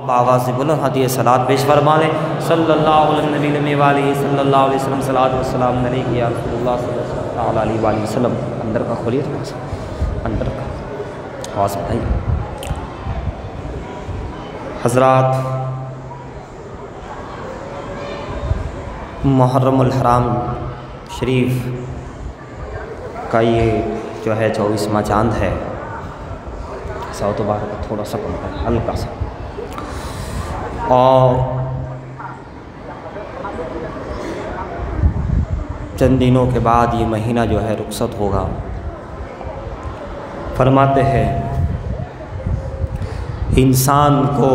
باغاز بلند ہدیہ صلوات پیش فرما لیں۔ صلی اللہ علیہ نبی وآلہ صلی اللہ علیہ وسلم صلاۃ و سلام علیک یا رسول اللہ صلی اللہ علیہ وآلہ وسلم۔ اندر کا کھولیے تھوڑا سا، اندر کا آواز بتائیے۔ حضرات، محرم الحرام شریف کا یہ جو ہے 24واں چاند ہے، سو تو بار کا تھوڑا سا کم ہے، ہلکا سا، اور چند دنوں کے بعد یہ مہینہ جو ہے رخصت ہوگا۔ فرماتے ہیں انسان کو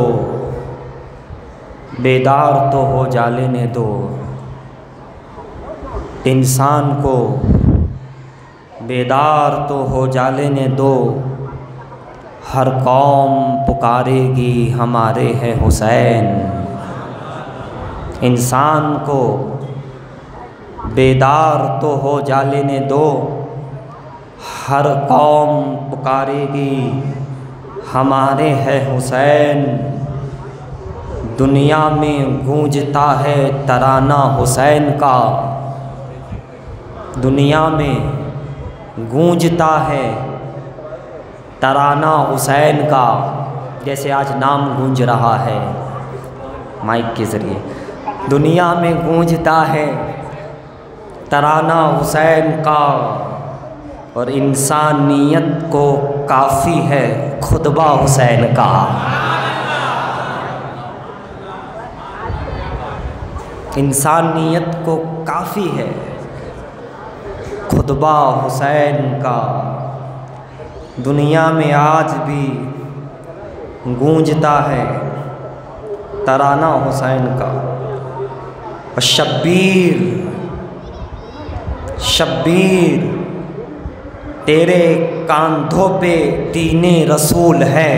بیدار تو ہو جا لینے دو، انسان کو بیدار تو ہو جا لینے دو، ہر قوم پکارے گی ہمارے ہیں حسین۔ انسان کو بیدار تو ہو جا لینے دو، ہر قوم پکارے گی ہمارے ہیں حسین۔ دنیا میں گونجتا ہے ترانہ حسین کا، دنیا میں گونجتا ہے ترانہ حسین کا، جیسے آج نام گونج رہا ہے مائک کے ذریعے۔ دنیا میں گونجتا ہے ترانہ حسین کا، اور انسانیت کو کافی ہے خطبہ حسین کا۔ انسانیت کو کافی ہے خطبہ حسین کا۔ دنیا میں آج بھی گونجتا ہے ترانہ حسین کا۔ اور شبیر شبیر تیرے کاندھوں پہ دین رسول ہے،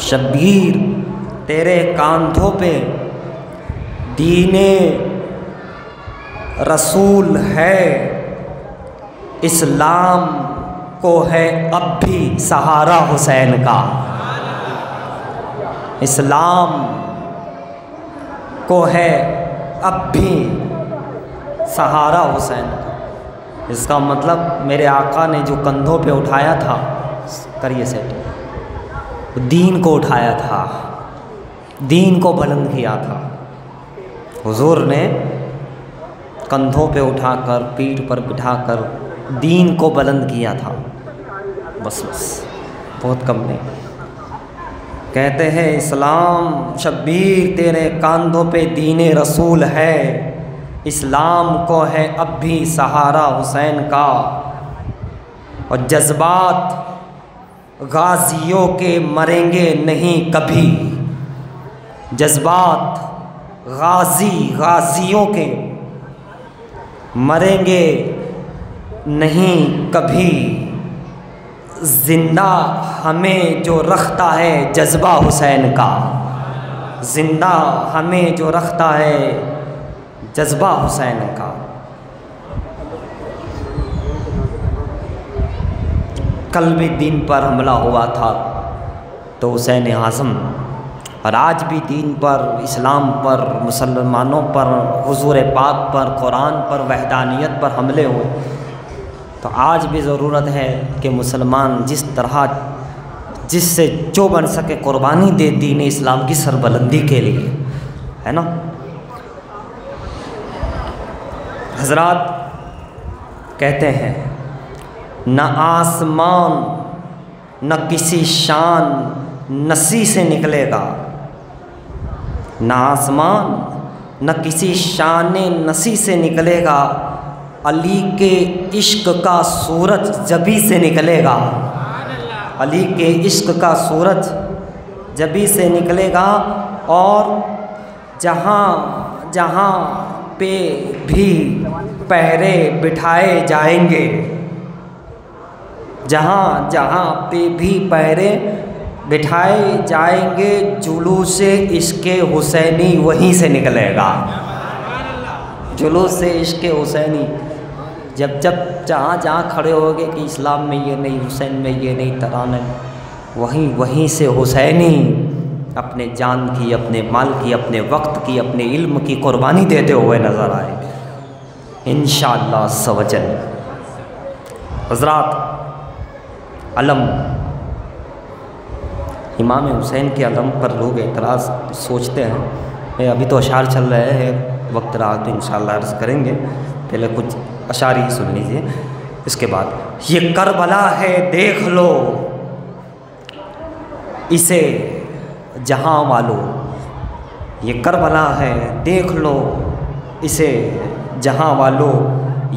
شبیر تیرے کاندھوں پہ دین رسول ہے۔ اسلام کو ہے اب بھی سہارا حسین کا، اسلام کو ہے اب بھی سہارا حسین کا۔ اس کا مطلب میرے آقا نے جو کندھوں پہ اٹھایا تھا، کریے سیٹ، دین کو اٹھایا تھا، دین کو بلند کیا تھا۔ حضور نے کندھوں پہ اٹھا کر، پیٹھ پر بٹھا کر دین کو بلند کیا تھا، بس بہت کم نہیں۔ کہتے ہیں اسلام شبیر تیرے کاندھوں پہ دین رسول ہے، اسلام کو ہے اب بھی سہارا حسین کا۔ اور جذبات غازیوں کے مریں گے نہیں کبھی، جذبات غازیوں کے مریں گے نہیں کبھی، زندہ ہمیں جو رکھتا ہے جذبہ حسین کا، زندہ ہمیں جو رکھتا ہے جذبہ حسین کا۔ کل بھی دین پر حملہ ہوا تھا تو حسین اعظم، اور آج بھی دین پر، اسلام پر، مسلمانوں پر، حضور پاک پر، قرآن پر، وحدانیت پر حملے ہوئے، تو آج بھی ضرورت ہے کہ مسلمان جس طرح جس سے جو بن سکے قربانی دے دین اسلام کی سربلندی کے لیے، ہے نا۔ حضرات کہتے ہیں نہ آسمان نہ کسی شان نسی سے نکلے گا، نہ آسمان نہ کسی شان نسی سے نکلے گا، علی کے عشق کا سورج جبی سے نکلے گا، علی کے عشق کا سورج جبی سے نکلے گا۔ اور جہاں جہاں پہ بھی پہرے بٹھائے جائیں گے، جہاں جہاں پہ بھی پہرے بٹھائے جائیں گے، جلوس عشق حسینی وہیں سے نکلے گا، جلوس عشق حسینی۔ جب جہاں جہاں کھڑے ہوگے کہ اسلام میں یہ نہیں، حسین میں یہ نہیں، ترانہ وہیں سے حسینی اپنے جان کی، اپنے مال کی، اپنے وقت کی، اپنے علم کی قربانی دیتے ہوئے نظر آئے انشاءاللہ عز و جل۔ حضرات، علم، امام حسین کے علم پر لوگ اعتراض سوچتے ہیں۔ ابھی تو اشعار چل رہے ہیں، وقت رہا تو انشاءاللہ عرض کریں گے، پہلے کچھ اشعار ہی سن لیجیے، اس کے بعد۔ یہ کربلا ہے دیکھ لو اسے جہاں والو، یہ کربلا ہے دیکھ لو اسے جہاں والو،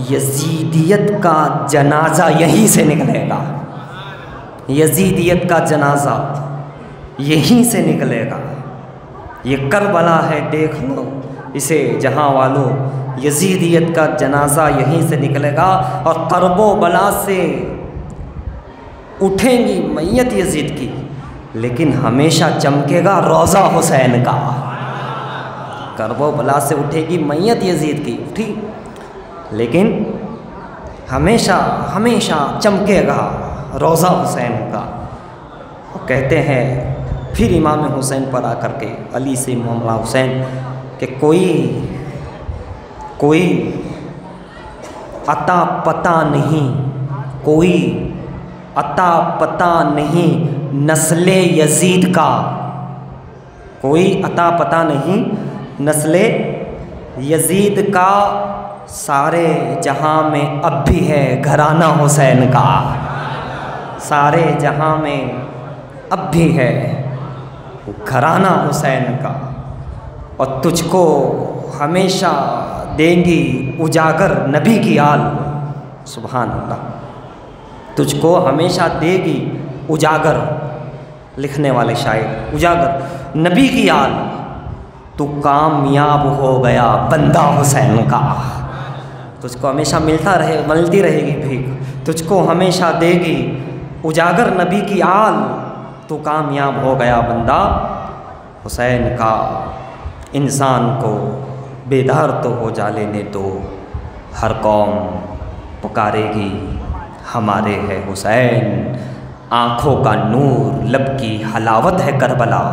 یزیدیت کا جنازہ یہیں سے نکلے گا، یزیدیت کا جنازہ یہیں سے نکلے گا۔ یہ کربلا ہے دیکھ لو اسے جہاں والو، یزیدیت کا جنازہ یہیں سے نکلے گا، اور کرب و بلا سے اٹھیں گی میت یزید کی، لیکن ہمیشہ چمکے گا روضہ حسین کا۔ کرب و بلا سے اٹھے گی میت یزید کی، اٹھی، لیکن ہمیشہ ہمیشہ چمکے گا روضہ حسین کا۔ وہ کہتے ہیں پھر امام حسین پر آ کر کے، علی سے مولا حسین، کہ کوئی عطا پتہ نہیں، کوئی عطا پتہ نہیں نسل یزید کا، کوئی عطا پتہ نہیں نسل یزید کا، سارے جہاں میں اب بھی ہے گھرانہ حسین کا، سارے جہاں میں اب بھی ہے گھرانہ حسین کا، اور تجھ کو ہمیشہ دیں گی اجاگر نبی کی آل، سبحان اللہ، تجھ کو ہمیشہ دے گی اجاگر، لکھنے والے شاعر، اجاگر نبی کی آل، تو کامیاب ہو گیا بندہ حسین کا، تجھ کو ہمیشہ ملتی رہے گی بھیک، تجھ کو ہمیشہ دے گی اجاگر نبی کی آل، تو کامیاب ہو گیا بندہ حسین کا۔ انسان کو بیدار تو ہو جا لینے دو، ہر قوم پکارے گی ہمارے ہے حسین، آنکھوں کا نور لب کی حلاوت ہے کربلا،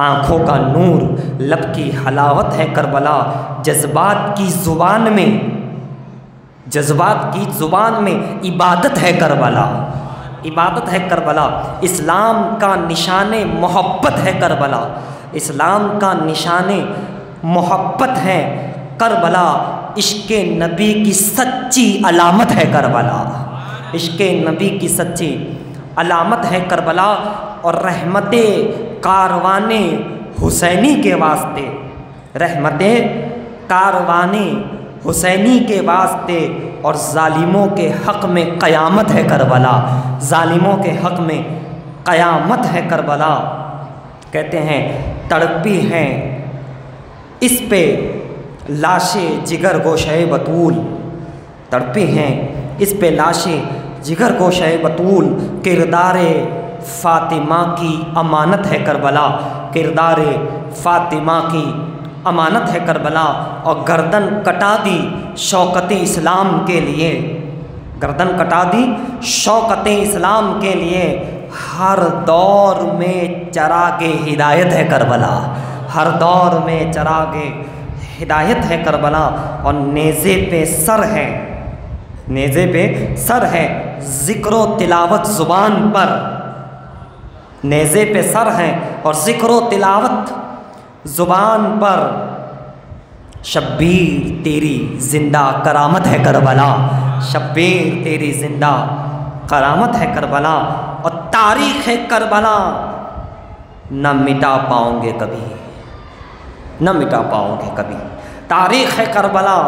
آنکھوں کا نور لب کی حلاوت ہے کربلا، جذبات کی زبان میں عبادت ہے کربلا، عبادت ہے کربلا، اسلام کا نشان محبت ہے کربلا، اسلام کا نشان محبت ہے کربلا، عشق نبی کی سچی علامت ہے کربلا، عشق نبی کی سچی علامت ہے کربلا، اور رحمت کاروان حسینی کے واسطے، رحمت کاروان حسینی کے واسطے، اور ظالموں کے حق میں قیامت ہے کربلا، ظالموں کے حق میں قیامت ہے کربلا۔ کہتے ہیں تڑپی ہیں اس پہ لاشیں جگر گوشہ بطول، تڑپی ہیں اس پہ لاشیں جگر گوشہ بطول، کردار فاطمہ کی امانت ہے کربلا، کردار فاطمہ کی امانت ہے کربلا، اور گردن کٹا دی شوکت اسلام کے لیے، گردن کٹا دی شوکت اسلام کے لیے، ہر دور میں چراغ ہدایت ہے کربلا، ہر دور میں چراغ ہدایت ہے کربلا، اور نیزے پہ سر ہے، نیزے پہ سر ہے ذکر و تلاوت زبان پر، نیزے پہ سر ہے اور ذکر و تلاوت زبان پر، شبیر تیری زندہ کرامت ہے کربلا، شبیر تیری زندہ کرامت ہے کربلا، اور تاریخ کربلا نہ مٹا پاؤں گے کبھی، نہ مٹا پاؤ گے کبھی، تاریخ کربلا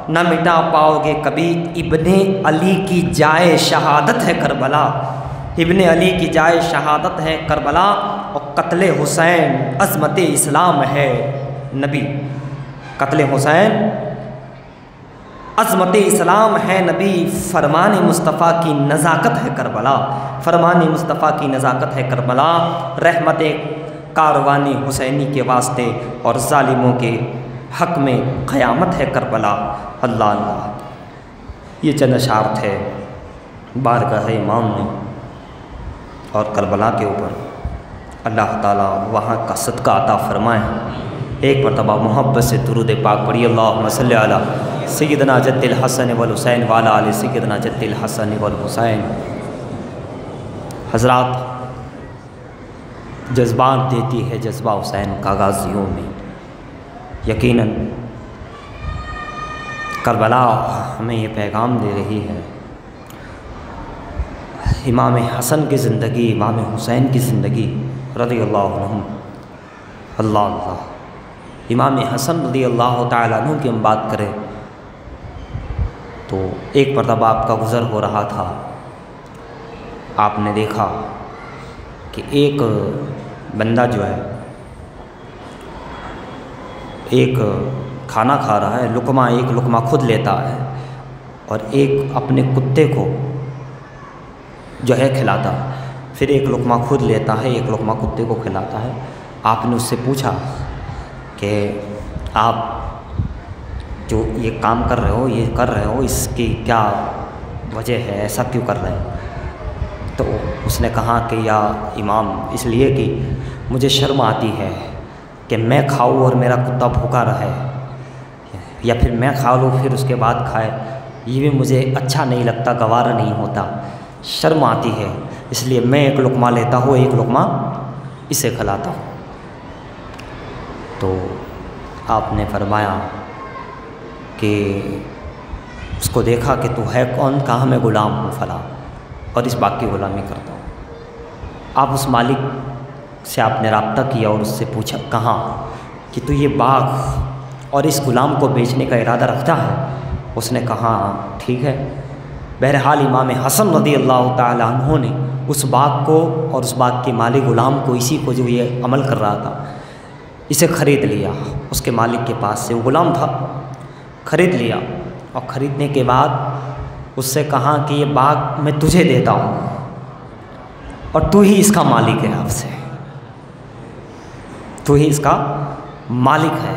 نہ مٹا پاؤ گے کبھی، ابن علی کی جائے شہادت ہے کربلا، ابن علی کی جائے شہادت ہے کربلا، اور قتل حسین عظمت اسلام ہے نبی، قتل حسین عظمت اسلام ہے نبی، فرمان مصطفیٰ کی نزاکت ہے کربلا، فرمان مصطفیٰ کی نزاکت ہے کربلا، رحمت کاروانی حسینی کے واسطے اور ظالموں کے حق میں قیامت ہے کربلا۔ اللہ اللہ، یہ چند اشعار تھے بارگاہ امام میں اور کربلا کے اوپر اللہ تعالیٰ وہاں کا صدقہ عطا فرمائے۔ ایک مرتبہ محبت سے درود پاک پڑھی، اللہم صلی علی سیدنا جد الحسن والحسین وعلی آل سیدنا جد الحسن والحسین۔ حضرات، جذبات دیتی ہے جذبہ حسین کا غازیوں میں۔ یقیناً کربلا ہمیں یہ پیغام دے رہی ہے، امام حسن کی زندگی، امام حسین کی زندگی رضی اللہ عنہم، اللہ امام حسن رضی اللہ تعالیٰ عنہ کی ہم بات کریں تو ایک مرتبہ آپ کا گزر ہو رہا تھا، آپ نے دیکھا کہ ایک بندہ جو ہے ایک کھانا کھا رہا ہے، ایک لقمہ خود لیتا ہے اور ایک اپنے کتے کو جو ہے کھلاتا ہے، پھر ایک لقمہ خود لیتا ہے، ایک لقمہ کتے کو کھلاتا ہے۔ آپ نے اس سے پوچھا کہ آپ جو یہ کام کر رہے ہو اس کی کیا وجہ ہے، ایسا کیوں کر رہے ہیں؟ تو اس نے کہا کہ یا امام، اس لیے کہ مجھے شرم آتی ہے کہ میں کھاؤں اور میرا کتا بھوکا رہے، یا پھر میں کھا لوں پھر اس کے بعد کھائے، یہ بھی مجھے اچھا نہیں لگتا، گوارا نہیں ہوتا، شرم آتی ہے، اس لیے میں ایک لقمہ لیتا ہوں، ایک لقمہ اسے کھلاتا ہوں۔ تو آپ نے فرمایا کہ اس کو دیکھا کہ تو ہے کون؟ کہا میں غلام ہوں فلاں، اور اس باغ کی غلامی کرتا ہوں۔ آپ اس مالک سے آپ نے رابطہ کیا اور اس سے پوچھا، کہاں کہ تو یہ باغ اور اس غلام کو بیچنے کا ارادہ رکھتا ہے؟ اس نے کہا ٹھیک ہے۔ بہرحال امام حسن رضی اللہ تعالیٰ عنہ نے اس باغ کو اور اس باغ کے مالک غلام کو، اسی کو جو یہ عمل کر رہا تھا، اسے خرید لیا اس کے مالک کے پاس سے، وہ غلام تھا، خرید لیا، اور خریدنے کے بعد اس سے کہا کہ یہ باغ میں تجھے دیتا ہوں اور تو ہی اس کا مالک ہے، اب سے تو ہی اس کا مالک ہے۔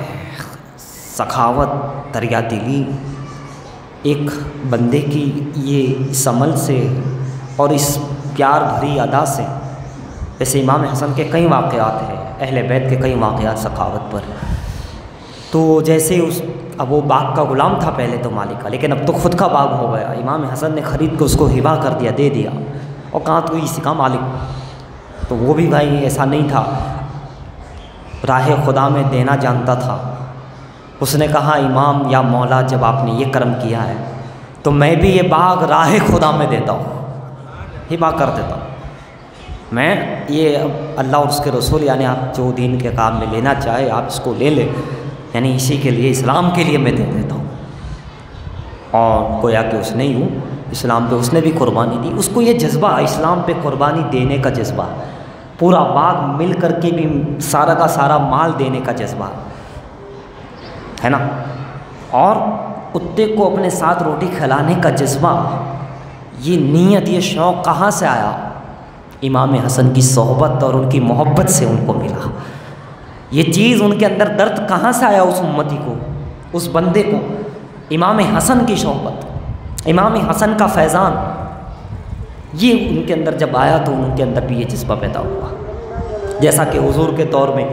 سخاوت، دریا دلی ایک بندے کی یہ اس عمل سے اور اس پیار بھری ادا سے، جیسے امام حسن کے کئی واقعات ہیں، اہل بیت کے کئی واقعات سخاوت پر، تو جیسے اب وہ باغ کا غلام تھا پہلے تو مالک کا، لیکن اب تو خود کا باغ ہو گیا، امام حسن نے خرید کے اس کو ہبا کر دیا، دے دیا، اور کہاں تو اسی کا مالک۔ تو وہ بھی بھائی ایسا نہیں تھا، راہ خدا میں دینا جانتا تھا۔ اس نے کہا امام یا مولا، جب آپ نے یہ کرم کیا ہے تو میں بھی یہ باغ راہ خدا میں دیتا ہوں، ہبا کر دیتا ہوں میں، یہ اللہ اور اس کے رسول، یعنی آپ جو دین کے کام میں لینا چاہے آپ اس کو لے لیں، یعنی اسی کے لیے، اسلام کے لیے میں دے دیتا ہوں۔ اور گویا کہ اس نے یوں اسلام پہ اس نے بھی قربانی دی، اس کو یہ جذبہ، اسلام پہ قربانی دینے کا جذبہ، پورا باغ مل کر کے بھی سارا کا سارا مال دینے کا جذبہ ہے نا، اور کتے کو اپنے ساتھ روٹی کھلانے کا جذبہ، یہ نیت، یہ شوق کہاں سے آیا؟ امام حسن کی صحبت اور ان کی محبت سے ان کو ملا۔ یہ چیز ان کے اندر، درد کہاں سے آیا اس امتی کو، اس بندے کو؟ امام حسن کی صحبت، امام حسن کا فیضان، یہ ان کے اندر جب آیا تو ان کے اندر بھی یہ جذبہ پیدا ہوا۔ جیسا کہ حضور کے دور میں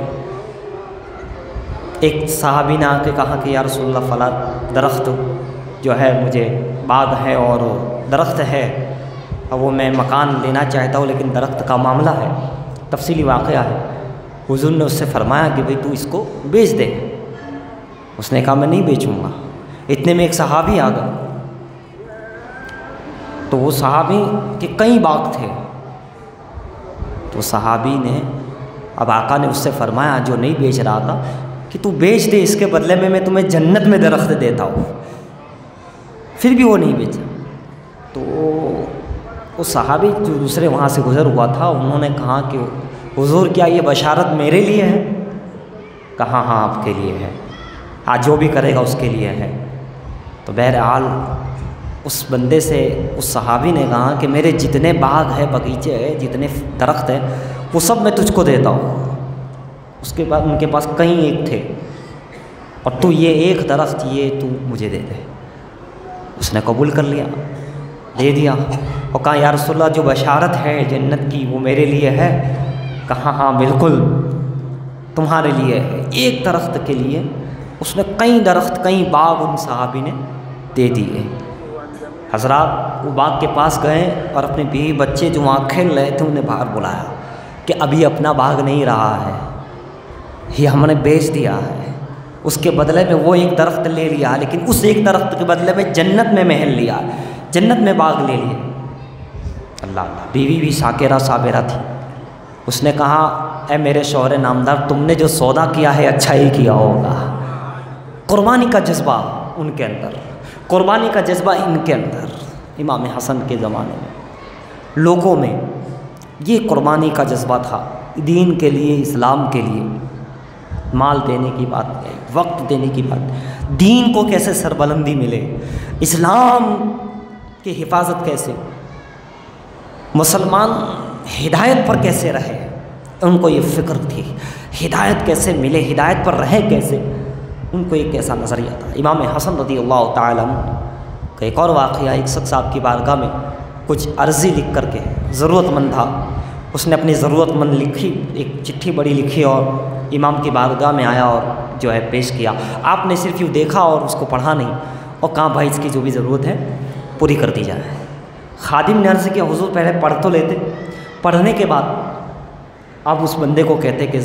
ایک صحابی نے آ کے کہا کہ یا رسول اللہ، فلاں درخت جو ہے مجھے باغ ہے اور درخت ہے، اور وہ میں مکان لینا چاہتا ہوں لیکن درخت کا معاملہ ہے، تفصیلی واقعہ ہے۔ حضور نے اس سے فرمایا کہ بھئی تو اس کو بیچ دے۔ اس نے کہا میں نہیں بیچوں گا۔ اتنے میں ایک صحابی آ گئے، تو وہ صحابی کے کئی باغ تھے، تو صحابی نے، اب آقا نے اس سے فرمایا جو نہیں بیچ رہا تھا کہ تو بیچ دے، اس کے بدلے میں تمہیں جنت میں درخت دیتا ہوں۔ پھر بھی وہ نہیں بیچا۔ تو وہ صحابی جو دوسرے وہاں سے گزر ہوا تھا، انہوں نے کہا کہ حضور کیا یہ بشارت میرے لیے ہے؟ کہا ہاں آپ کے لیے ہے، آج جو بھی کرے گا اس کے لیے ہے۔ تو بہرحال اس بندے سے اس صحابی نے کہا کہ میرے جتنے باغ ہیں، باغیچے ہیں، جتنے درخت ہیں، وہ سب میں تجھ کو دیتا ہوں۔ اس کے بعد ان کے پاس کہیں ایک تھے، اور تو یہ ایک درخت یہ تو مجھے دے دے۔ اس نے قبول کر لیا، دے دیا، اور کہا یا رسول اللہ جو بشارت ہے جنت کی وہ میرے لیے ہے؟ کہا ہاں بالکل تمہارے لیے ہے۔ ایک درخت کے لیے اس نے کئی درخت کئی باغ ان صحابی نے دے دیے۔ حضرات وہ باغ کے پاس گئے اور اپنے بیوی بچے جو وہاں کھیل رہے تھے انہیں باہر بلایا کہ ابھی اپنا باغ نہیں رہا ہے، یہ ہم نے بیچ دیا ہے، اس کے بدلے میں وہ ایک درخت لے لیا، لیکن اس ایک درخت کے بدلے میں جنت میں محل لیا، جنت میں باغ لے لیے۔ اللہ اللہ، بیوی بھی شاکرہ صابرہ تھی، اس نے کہا اے میرے شوہر نامدار تم نے جو سودا کیا ہے اچھا ہی کیا ہوگا۔ قربانی کا جذبہ ان کے اندر، قربانی کا جذبہ ان کے اندر، امام حسن کے زمانے میں لوگوں میں یہ قربانی کا جذبہ تھا، دین کے لیے، اسلام کے لیے مال دینے کی بات ہے، وقت دینے کی بات، دین کو کیسے سربلندی ملے، اسلام کی حفاظت کیسے، مسلمان ہدایت پر کیسے رہے، ان کو یہ فکر تھی، ہدایت کیسے ملے، ہدایت پر رہے کیسے، ان کو ایک ایسا نظریہ تھا۔ امام حسن رضی اللہ تعالیٰ عنہ کا ایک اور واقعہ، ایک شخص آپ کی بارگاہ میں کچھ عرضی لکھ کر کے، ضرورت مند تھا، اس نے اپنی ضرورت مند لکھی، ایک چٹھی بڑی لکھی اور امام کی بارگاہ میں آیا اور جو ہے پیش کیا۔ آپ نے صرف یوں دیکھا اور اس کو پڑھا نہیں، اور کہا بھائی اس کی جو بھی ضرورت ہے پوری کر دی جائے۔ خادم نے عرض کیا حضور پہلے پڑھ تو لیتے، پڑھنے کے بعد آپ اس بندے کو کہتے کہ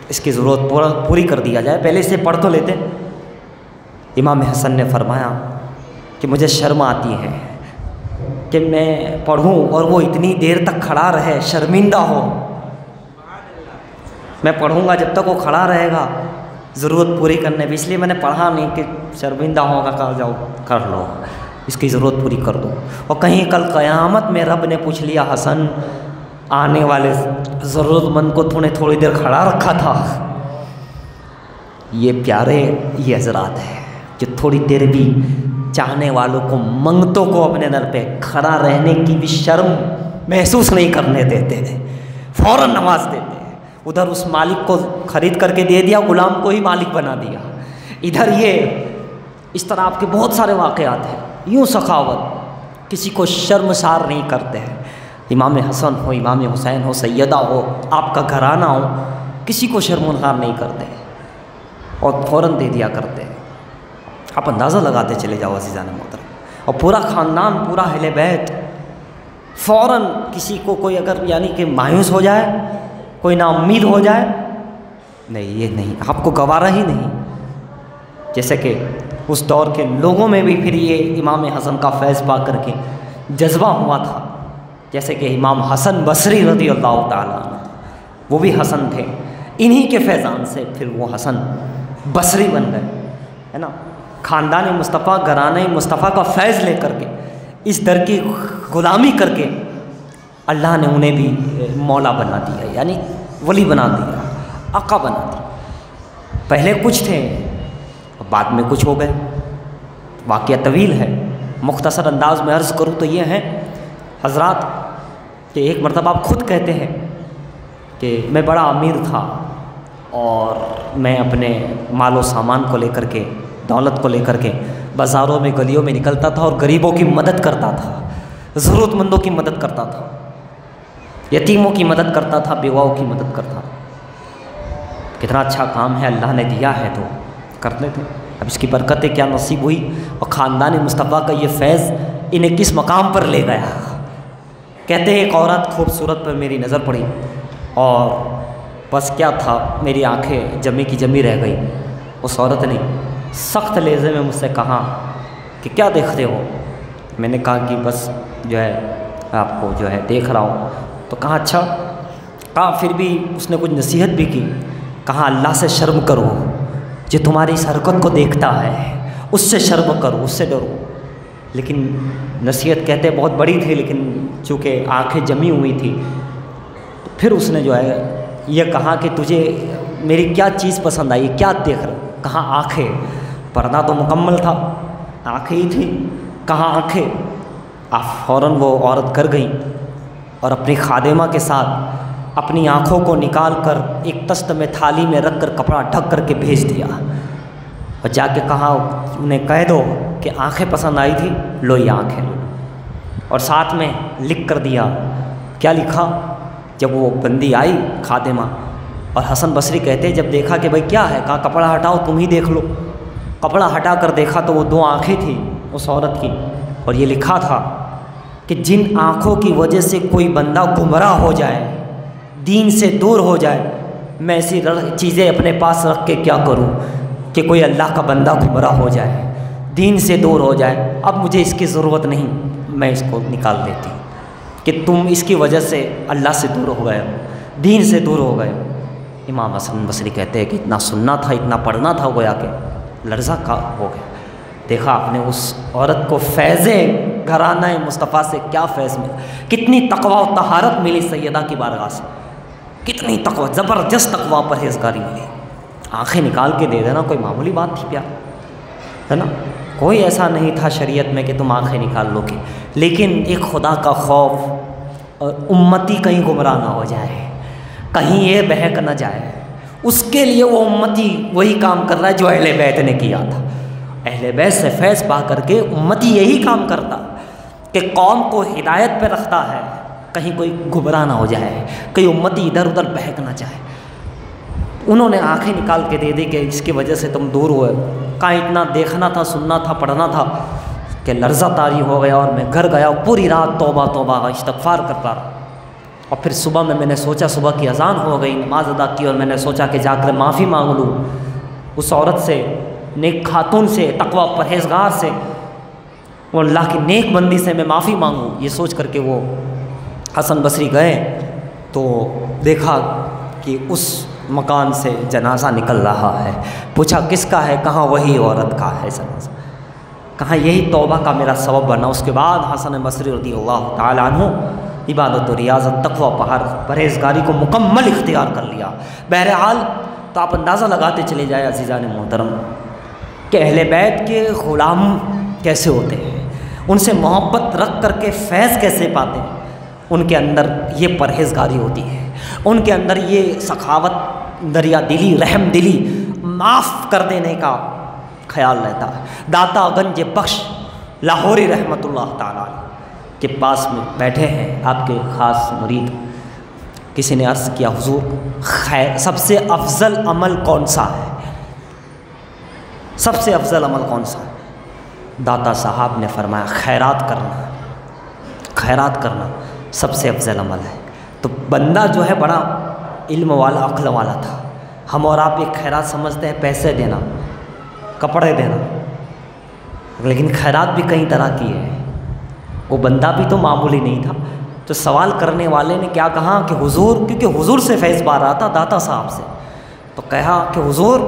اس کی ضرورت پوری کر دیا جائے، پہلے اسے پڑھ تو لیتے۔ امام حسن نے فرمایا کہ مجھے شرم آتی ہے کہ میں پڑھوں اور وہ اتنی دیر تک کھڑا رہے، شرمندہ ہو۔ میں پڑھوں گا جب تک وہ کھڑا رہے گا ضرورت پوری کرنے پہ، اس لیے میں نے پڑھا نہیں کہ شرمندہ ہوگا، کہا جاؤ کر لو، اس کی ضرورت پوری کر دو۔ اور کہیں کل قیامت میں رب نے پوچھ لیا حسن آنے والے ضرورت مند کو تو نے تھوڑی دیر کھڑا رکھا تھا۔ یہ پیارے یہ حضرات ہے جو تھوڑی دیر بھی چاہنے والوں کو، منگتوں کو اپنے در پہ کھڑا رہنے کی بھی شرم محسوس نہیں کرنے دیتے ہیں، فوراً نماز دیتے ہیں۔ ادھر اس مالک کو خرید کر کے دے دیا، غلام کو ہی مالک بنا دیا، ادھر یہ اس طرح آپ کے بہت سارے واقعات ہیں۔ یوں سخاوت، کسی کو شرمسار نہیں کرتے ہیں، امام حسن ہو، امام حسین ہو، سیدہ ہو، آپ کا گھرانہ ہو، کسی کو شرمسار نہیں کرتے اور فوراً دے دیا کرتے ہیں۔ آپ اندازہ لگاتے چلے جاؤ عزیزان محترم، اور پورا خاندان، پورا اہل بیت فوراً کسی کو کوئی اگر یعنی کہ مایوس ہو جائے، کوئی نا امید ہو جائے، نہیں یہ نہیں، آپ کو گوارا ہی نہیں۔ جیسے کہ اس دور کے لوگوں میں بھی پھر یہ امام حسن کا فیض پا کر کے جذبہ ہوا تھا، جیسے کہ امام حسن بصری رضی اللہ تعالیٰ عنہ، وہ بھی حسن تھے، انہی کے فیضان سے پھر وہ حسن بصری بن گئے، ہے نا۔ خاندان مصطفیٰ، گھرانہ مصطفیٰ کا فیض لے کر کے، اس در کی غلامی کر کے اللہ نے انہیں بھی مولا بنا دیا، یعنی ولی بنا دیا، آقا بنا دیا۔ پہلے کچھ تھے، بعد میں کچھ ہو گئے۔ واقعہ طویل ہے، مختصر انداز میں عرض کروں تو یہ ہے حضرات کہ ایک مرتبہ آپ خود کہتے ہیں کہ میں بڑا امیر تھا اور میں اپنے مال و سامان کو لے کر کے، دولت کو لے کر کے بازاروں میں، گلیوں میں نکلتا تھا اور غریبوں کی مدد کرتا تھا، ضرورت مندوں کی مدد کرتا تھا، یتیموں کی مدد کرتا تھا، بیواؤں کی مدد کرتا تھا۔ کتنا اچھا کام ہے، اللہ نے دیا ہے تو کرتے تھے۔ اب اس کی برکتیں کیا نصیب ہوئی، اور خاندان مصطفیٰ کا یہ فیض انہیں کس مقام پر لے گیا۔ کہتے ہیں ایک عورت خوبصورت پر میری نظر پڑی اور بس کیا تھا، میری آنکھیں جمی کی جمی رہ گئی۔ اس عورت نے سخت لہجے میں مجھ سے کہا کہ کیا دیکھتے ہو؟ میں نے کہا کہ بس جو ہے آپ کو جو ہے دیکھ رہا ہوں۔ تو کہا اچھا، کہا پھر بھی اس نے کچھ نصیحت بھی کی، کہا اللہ سے شرم کرو، جو تمہاری اس حرکت کو دیکھتا ہے اس سے شرم کرو، اس سے ڈرو۔ لیکن نصیحت کہتے بہت بڑی تھی، لیکن چونکہ آنکھیں جمی ہوئی تھی تو پھر اس نے جو ہے یہ کہا کہ تجھے میری کیا چیز پسند آئی، کیا دیکھ رہا؟ کہا آنکھیں۔ پردہ تو مکمل تھا، آنکھیں ہی تھیں، کہا آنکھیں۔ آپ فوراً وہ عورت کر گئی اور اپنی خادمہ کے ساتھ اپنی آنکھوں کو نکال کر ایک تست میں تھالی میں رکھ کر کپڑا ڈھک کر کے بھیج دیا، اور جا کے کہا انہیں کہہ دو کہ آنکھیں پسند آئی تھی، لو یہ آنکھیں لو۔ اور ساتھ میں لکھ کر دیا۔ کیا لکھا؟ جب وہ بندی آئی خادمہ اور حسن بصری کہتے جب دیکھا کہ بھائی کیا ہے، کہا کپڑا ہٹاؤ تم ہی دیکھ لو۔ کپڑا ہٹا کر دیکھا تو وہ 2 آنکھیں تھیں اس عورت کی، اور یہ لکھا تھا کہ جن آنکھوں کی وجہ سے کوئی بندہ گمراہ ہو جائے، دین سے دور ہو جائے، میں ایسی چیزیں اپنے پاس رکھ کے کیا کروں کہ کوئی اللہ کا بندہ گمراہ ہو جائے، دین سے دور ہو جائے، اب مجھے اس کی ضرورت نہیں، میں اس کو نکال دیتی کہ تم اس کی وجہ سے اللہ سے دور ہو گئے، دین سے دور ہو گئے۔ امام حسن بصری کہتے ہیں کہ اتنا سننا تھا، اتنا پڑھنا تھا، گویا کہ لرزہ کا ہو گیا۔ دیکھا آپ نے اس عورت کو فیض گھرانہ مصطفیٰ سے کیا فیض ملا، کتنی تقویٰ و طہارت ملی سیدہ کی بارگاہ سے، کتنی تقویٰ، زبردست تقویٰ پرہیزگاری ملی۔ آنکھیں نکال کے دے دینا کوئی معمولی بات تھی پیار، ہے نا؟ کوئی ایسا نہیں تھا شریعت میں کہ تم آنکھیں نکال لو گے، لیکن ایک خدا کا خوف اور امتی کہیں گمراہ نہ ہو جائے، کہیں یہ بہک نہ جائے، اس کے لیے وہ امتی وہی کام کر رہا ہے جو اہل بیت نے کیا تھا۔ اہل بیت سے فیض پا کر کے امتی یہی کام کرتا کہ قوم کو ہدایت پہ رکھتا ہے، کہیں کوئی گمراہ نہ ہو جائے، کہیں امتی ادھر ادھر بہک نہ جائے۔ انہوں نے آنکھیں نکال کے دے دی کہ اس کی وجہ سے تم دور ہوئے، کہاں اتنا دیکھنا تھا، سننا تھا، پڑھنا تھا کہ لرزہ طاری ہو گیا، اور میں گھر گیا، پوری رات توبہ توبہ استغفار کرتا رہا، اور پھر صبح میں نے سوچا، صبح کی اذان ہو گئی، نماز ادا کی، اور میں نے سوچا کہ جا کر معافی مانگ لوں اس عورت سے، نیک خاتون سے، تقویٰ پرہیزگار سے، وہ اللہ کی نیک بندی سے میں معافی مانگوں۔ یہ سوچ کر کے وہ حسن بصری گئے تو دیکھا کہ اس مکان سے جنازہ نکل رہا ہے۔ پوچھا کس کا ہے؟ کہاں وہی عورت کا ہے جنازہ، کہاں یہی توبہ کا میرا سبب بنا۔ اس کے بعد حسن بصری رضی اللہ تعالیٰ عنہ عبادت و ریاضت، تقویٰ پرہیزگاری کو مکمل اختیار کر لیا۔ بہرحال تو آپ اندازہ لگاتے چلے جائے عزیزان محترم کہ اہل بیت کے غلام کیسے ہوتے ہیں، ان سے محبت رکھ کر کے فیض کیسے پاتے ہیں۔ ان کے اندر یہ پرہیزگاری ہوتی ہے، ان کے اندر یہ سخاوت، دریا دلی، رحم دلی، معاف کر دینے کا خیال رہتا ہے۔ داتا گنج بخش لاہوری رحمۃ اللہ تعالیٰ کے پاس میں بیٹھے ہیں آپ کے خاص مرید، کسی نے عرض کیا حضور سب سے افضل عمل کون سا ہے، سب سے افضل عمل کون سا ہے؟ داتا صاحب نے فرمایا خیرات کرنا، خیرات کرنا سب سے افضل عمل ہے۔ تو بندہ جو ہے بڑا علم والا، عقل والا تھا۔ ہم اور آپ ایک خیرات سمجھتے ہیں پیسے دینا، کپڑے دینا، لیکن خیرات بھی کئی طرح کی ہے۔ وہ بندہ بھی تو معمولی نہیں تھا۔ تو سوال کرنے والے نے کیا کہا کہ حضور، کیونکہ حضور سے فیض پا رہا تھا داتا صاحب سے، تو کہا کہ حضور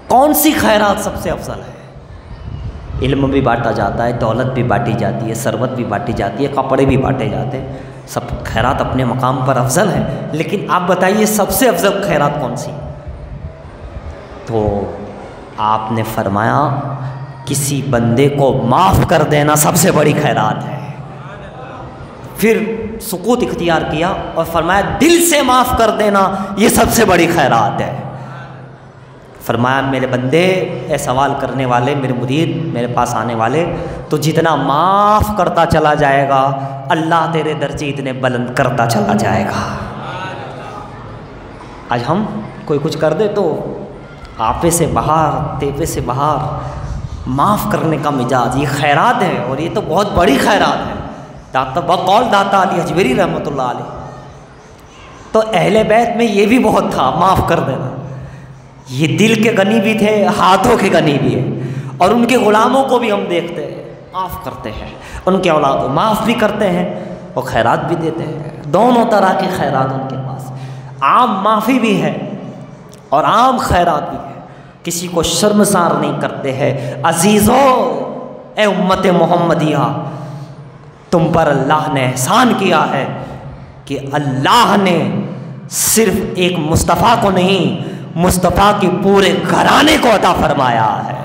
کون سی خیرات سب سے افضل ہے؟ علم بھی بانٹا جاتا ہے، دولت بھی بانٹی جاتی ہے، ثروت بھی بانٹی جاتی ہے، کپڑے بھی بانٹے جاتے ہیں، سب خیرات اپنے مقام پر افضل ہے، لیکن آپ بتائیے سب سے افضل خیرات کون سی؟ تو آپ نے فرمایا کسی بندے کو معاف کر دینا سب سے بڑی خیرات ہے۔ پھر سکوت اختیار کیا اور فرمایا دل سے معاف کر دینا یہ سب سے بڑی خیرات ہے۔ فرمایا میرے بندے، اے سوال کرنے والے، میرے مرید، میرے پاس آنے والے، تو جتنا معاف کرتا چلا جائے گا اللہ تیرے درجے اتنے بلند کرتا چلا جائے گا۔ آج ہم کوئی کچھ کر دے تو آپے سے باہر، تیپے سے باہر، معاف کرنے کا مزاج، یہ خیرات ہے، اور یہ تو بہت بڑی خیرات ہے۔ بقول داتا علی حجویری رحمۃ اللہ علیہ، تو اہل بیت میں یہ بھی بہت تھا، معاف کر دینا۔ یہ دل کے غنی بھی تھے، ہاتھوں کے غنی بھی ہیں، اور ان کے غلاموں کو بھی ہم دیکھتے ہیں معاف کرتے ہیں، ان کے اولاد کو معاف بھی کرتے ہیں اور خیرات بھی دیتے ہیں۔ دونوں طرح کی خیرات ان کے پاس، عام معافی بھی ہے اور عام خیرات بھی ہے، کسی کو شرمسار نہیں کرتے ہیں۔ عزیزو، اے امت محمدیہ، تم پر اللہ نے احسان کیا ہے کہ اللہ نے صرف ایک مصطفیٰ کو نہیں، مصطفیٰ کی پورے گھرانے کو عطا فرمایا ہے۔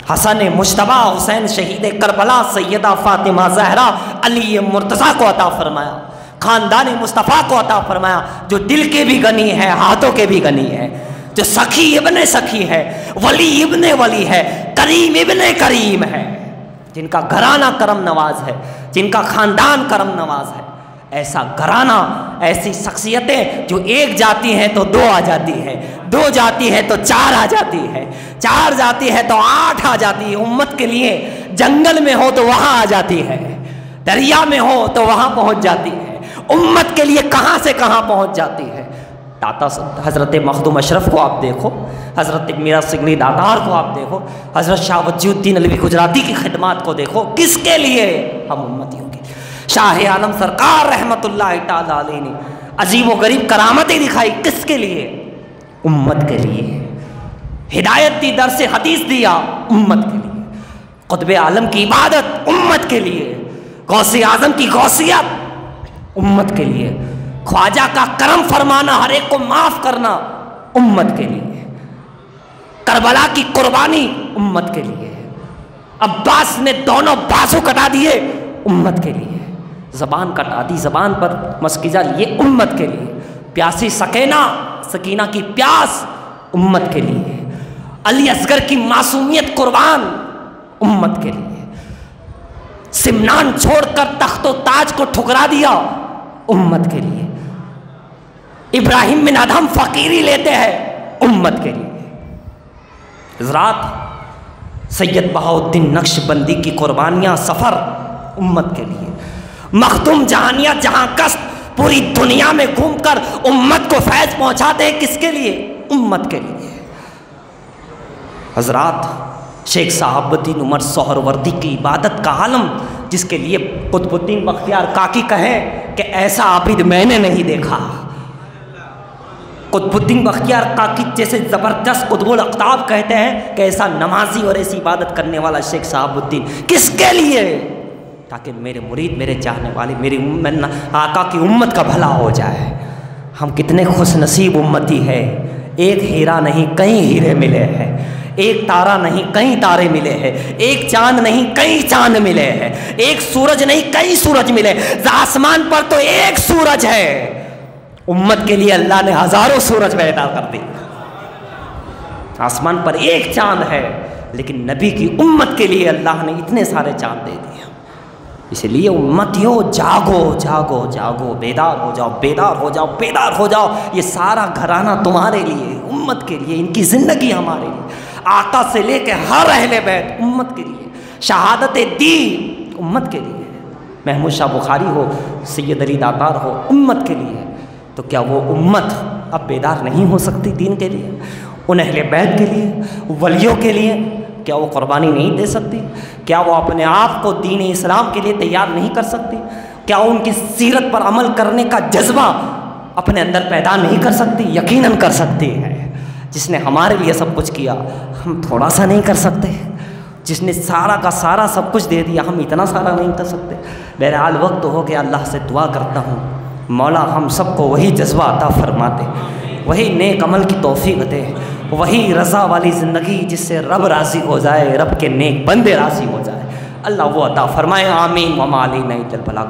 حسن مجتبیٰ، حسین شہید کربلا، سیدہ فاطمہ زہرا، علی مرتضیٰ کو عطا فرمایا، خاندان مصطفیٰ کو عطا فرمایا، جو دل کے بھی غنی ہے، ہاتھوں کے بھی غنی ہے، جو سخی ابن سخی ہے، ولی ابن ولی ہے، کریم ابن کریم ہے۔ جن کا گھرانہ کرم نواز ہے، جن کا خاندان کرم نواز ہے، ایسا گھرانہ، ایسی شخصیتیں جو ایک جاتی ہیں تو دو آ جاتی ہے، دو جاتی ہے تو چار آ جاتی ہے، چار جاتی ہے تو 8 آ جاتی ہے۔ امت کے لیے جنگل میں ہو تو وہاں آ جاتی ہے، دریا میں ہو تو وہاں پہنچ جاتی ہے، امت کے لیے کہاں سے کہاں پہنچ جاتی ہے۔ داتا حضرت مخدوم اشرف کو آپ دیکھو، حضرت میرا سنگلی دادار کو آپ دیکھو، حضرت شاہ وجی الدین علوی گجراتی کی خدمات کو دیکھو، کس کے لیے؟ ہم امتیوں کے لیے۔ شاہ عالم سرکار رحمت اللہ تعالی علیہ نے عجیب و غریب کرامتیں دکھائی، کس کے لیے؟ امت کے لیے۔ ہدایت دی، درس حدیث دیا، امت کے لیے۔ قطب عالم کی عبادت، امت کے لیے۔ غوث اعظم کی غوثیت، امت کے لیے۔ خواجہ کا کرم فرمانا، ہر ایک کو معاف کرنا، امت کے لیے۔ کربلا کی قربانی، امت کے لیے۔ عباس نے دونوں بازو کٹا دیے، امت کے لیے۔ زبان کٹا دی، زبان پر مسکیزہ لیے، امت کے لیے۔ پیاسی سکینہ کی پیاس، امت کے لیے۔ علی اصغر کی معصومیت قربان، امت کے لیے۔ سمنان چھوڑ کر تخت و تاج کو ٹھکرا دیا، امت کے لیے۔ ابراہیم بن ادہم فقیری لیتے ہیں، امت کے لیے۔ حضرات سید بہاؤالدین نقش بندی کی قربانیاں، سفر، امت کے لیے۔ مخدوم جہانیہ جہاں کست پوری دنیا میں گھوم کر امت کو فیض پہنچاتے ہیں، کس کے لیے؟ امت کے لیے۔ حضرات شیخ صاحب الدین عمر سہروردی کی عبادت کا عالم، جس کے لیے قطب الدین بختیار کاکی کہیں کہ ایسا عابد میں نے نہیں دیکھا۔ قطب الدین بختیار کاکی جیسے زبردست قطب الاقطاب کہتے ہیں کہ ایسا نمازی اور ایسی عبادت کرنے والا شیخ صاحب الدین، کس کے لیے؟ تاکہ میرے مرید، میرے چاہنے والے، میری آقا کی امت کا بھلا ہو جائے۔ ہم کتنے خوش نصیب امتی ہے، ایک ہیرا نہیں کئی ہیرے ملے ہیں، ایک تارا نہیں کئی تارے ملے ہیں، ایک چاند نہیں کئی چاند ملے ہیں، ایک سورج نہیں کئی سورج ملے، آسمان پر تو ایک سورج ہے، امت کے لیے اللہ نے ہزاروں سورج پیدا کر دی۔ آسمان پر ایک چاند ہے، لیکن نبی کی امت کے لیے اللہ نے اتنے سارے چاند دے دیے۔ اس لیے امتیوں جاگو جاگو جاگو، بیدار ہو جاؤ، بیدار ہو جاؤ، بیدار ہو جاؤ۔ یہ سارا گھرانہ تمہارے لیے، امت کے لیے، ان کی زندگی ہمارے لیے، آقا سے لے کے ہر اہل بیت امت کے لیے، شہادت دی امت کے لیے، محمود شاہ بخاری ہو، سید علی داتار ہو، امت کے لیے۔ تو کیا وہ امت اب بیدار نہیں ہو سکتی دین کے لیے؟ ان اہل بیت کے لیے، ولیوں کے لیے کیا وہ قربانی نہیں دے سکتی؟ کیا وہ اپنے آپ کو دین اسلام کے لیے تیار نہیں کر سکتی؟ کیا ان کی سیرت پر عمل کرنے کا جذبہ اپنے اندر پیدا نہیں کر سکتی؟ یقیناً کر سکتی ہے۔ جس نے ہمارے لیے سب کچھ کیا، ہم تھوڑا سا نہیں کر سکتے؟ جس نے سارا کا سارا سب کچھ دے دیا، ہم اتنا سارا نہیں کر سکتے؟ بہرحال وقت ہو کہ اللہ سے دعا کرتا ہوں، مولا ہم سب کو وہی جذبہ عطا فرما دے، وہی نیک عمل کی توفیق دے، وہی رضا والی زندگی جس سے رب راضی ہو جائے، رب کے نیک بندے راضی ہو جائے، اللہ وہ عطا فرمائے، آمین۔ وما علینا الا البلاغ۔